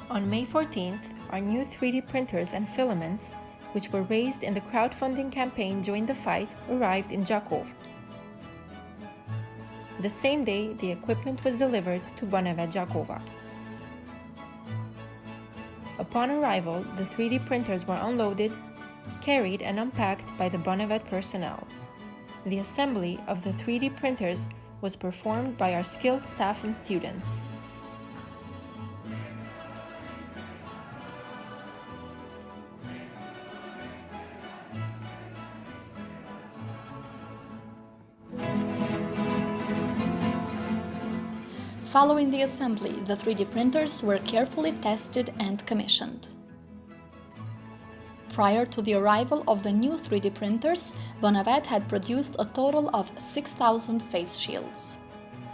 On May 14th, our new 3D printers and filaments, which were raised in the crowdfunding campaign Join the Fight, arrived in Gjakovë. The same day, the equipment was delivered to BONEVET Gjakova. Upon arrival, the 3D printers were unloaded, carried and unpacked by the BONEVET personnel. The assembly of the 3D printers was performed by our skilled staff and students. Following the assembly, the 3D printers were carefully tested and commissioned. Prior to the arrival of the new 3D printers, BONEVET had produced a total of 6,000 face shields.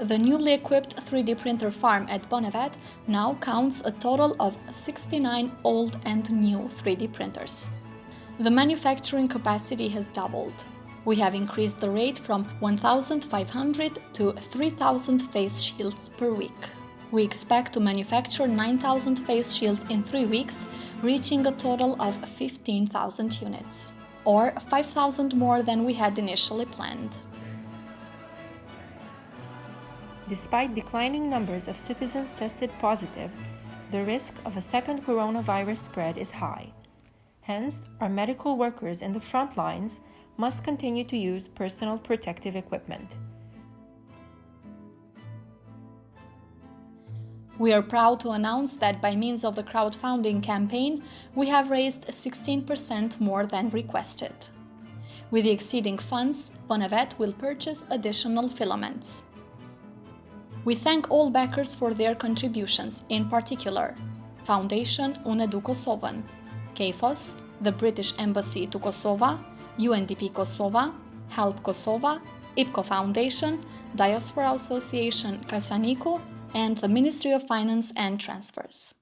The newly equipped 3D printer farm at BONEVET now counts a total of 69 old and new 3D printers. The manufacturing capacity has doubled. We have increased the rate from 1,500 to 3,000 face shields per week. We expect to manufacture 9,000 face shields in 3 weeks, reaching a total of 15,000 units, or 5,000 more than we had initially planned. Despite declining numbers of citizens tested positive, the risk of a second coronavirus spread is high. Hence, our medical workers in the front lines must continue to use personal protective equipment. We are proud to announce that by means of the crowdfunding campaign, we have raised 16% more than requested. With the exceeding funds, BONEVET will purchase additional filaments. We thank all backers for their contributions, in particular Foundation Unedu Kosovën, KFOS, the British Embassy to Kosova, UNDP Kosova, Help Kosova, IPCO Foundation, Diaspora Association Kasaniku, and the Ministry of Finance and Transfers.